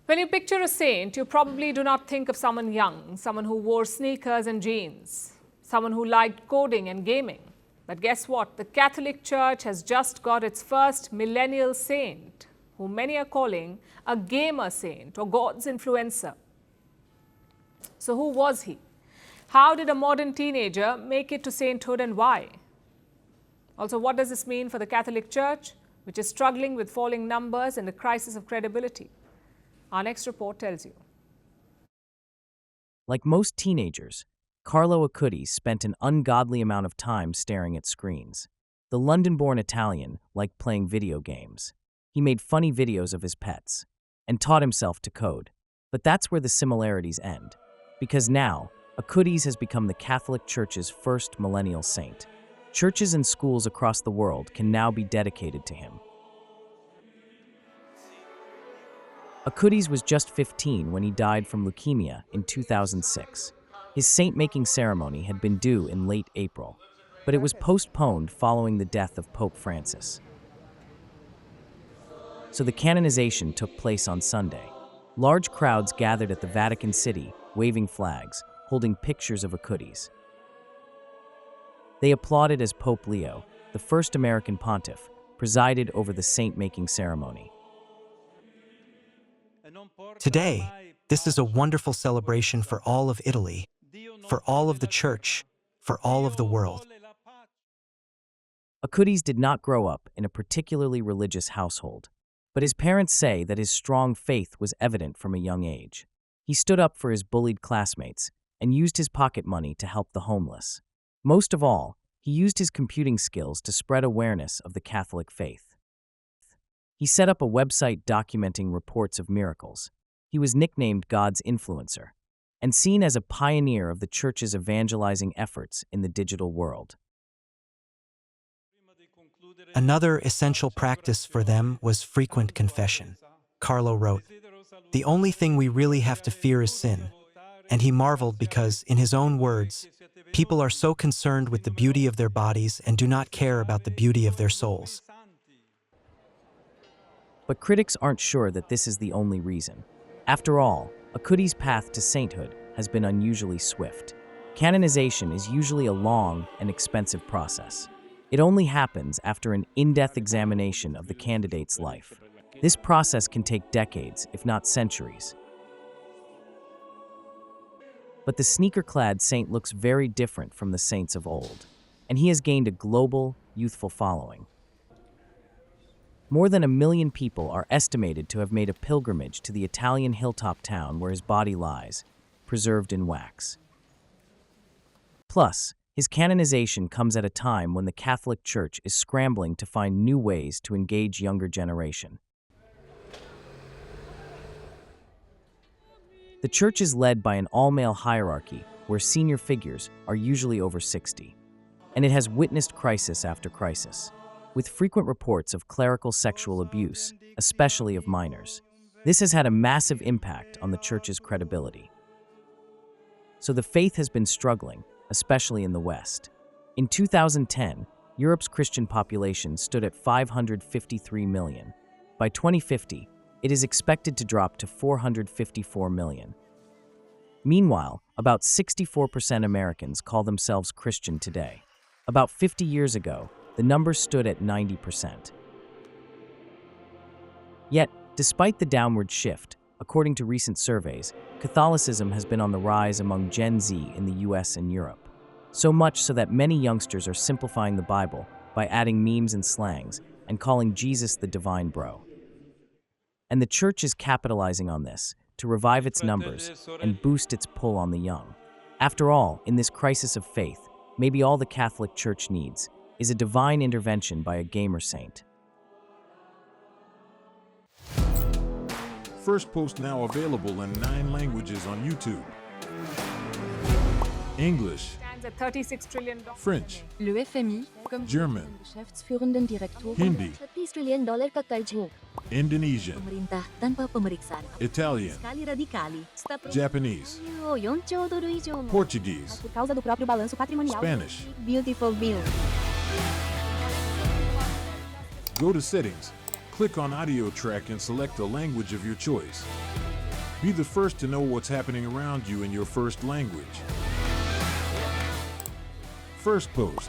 When you picture a saint, you probably do not think of someone young, someone who wore sneakers and jeans, someone who liked coding and gaming. But guess what? The Catholic Church has just got its first millennial saint, who many are calling a gamer saint or God's influencer. So who was he? How did a modern teenager make it to sainthood and why? Also, what does this mean for the Catholic Church, which is struggling with falling numbers and a crisis of credibility? Our next report tells you. Like most teenagers, Carlo Acutis spent an ungodly amount of time staring at screens. The London-born Italian liked playing video games. He made funny videos of his pets and taught himself to code. But that's where the similarities end, because now, Acutis has become the Catholic Church's first millennial saint. Churches and schools across the world can now be dedicated to him. Acutis was just 15 when he died from leukemia in 2006. His saint-making ceremony had been due in late April, but it was postponed following the death of Pope Francis. So the canonization took place on Sunday. Large crowds gathered at the Vatican City, waving flags, holding pictures of Acutis. They applauded as Pope Leo, the first American pontiff, presided over the saint-making ceremony. Today, this is a wonderful celebration for all of Italy, for all of the Church, for all of the world. Acutis did not grow up in a particularly religious household, but his parents say that his strong faith was evident from a young age. He stood up for his bullied classmates and used his pocket money to help the homeless. Most of all, he used his computing skills to spread awareness of the Catholic faith. He set up a website documenting reports of miracles. He was nicknamed God's influencer and seen as a pioneer of the Church's evangelizing efforts in the digital world. Another essential practice for them was frequent confession. Carlo wrote, "The only thing we really have to fear is sin." And he marveled because, in his own words, people are so concerned with the beauty of their bodies and do not care about the beauty of their souls. But critics aren't sure that this is the only reason. After all, Acutis' path to sainthood has been unusually swift. Canonization is usually a long and expensive process. It only happens after an in-depth examination of the candidate's life. This process can take decades, if not centuries. But the sneaker-clad saint looks very different from the saints of old, and he has gained a global, youthful following. More than 1 million people are estimated to have made a pilgrimage to the Italian hilltop town where his body lies, preserved in wax. Plus, his canonization comes at a time when the Catholic Church is scrambling to find new ways to engage younger generation. The Church is led by an all-male hierarchy where senior figures are usually over 60, and it has witnessed crisis after crisis, with frequent reports of clerical sexual abuse, especially of minors. This has had a massive impact on the Church's credibility. So the faith has been struggling, especially in the West. In 2010, Europe's Christian population stood at 553 million. By 2050, it is expected to drop to 454 million. Meanwhile, about 64% Americans call themselves Christian today. About 50 years ago, the number stood at 90%. Yet, despite the downward shift, according to recent surveys, Catholicism has been on the rise among Gen Z in the US and Europe. So much so that many youngsters are simplifying the Bible by adding memes and slangs and calling Jesus the divine bro. And the Church is capitalizing on this to revive its numbers and boost its pull on the young. After all, in this crisis of faith, maybe all the Catholic Church needs is a divine intervention by a gamer saint. Firstpost now available in 9 languages on YouTube. English, Stands at $36 trillion. French, Le FMI, comme German, Geschäftsführenden Direktor Hindi, $30 trillion ka karj mo. Indonesian, Pemerintah tanpa pemeriksaan. Italian, Sekali radikali. Japanese, $4 Portuguese, por causa do próprio balanço patrimonial. Spanish. Beautiful bill. Go to Settings, click on Audio Track and select a language of your choice. Be the first to know what's happening around you in your first language. Firstpost.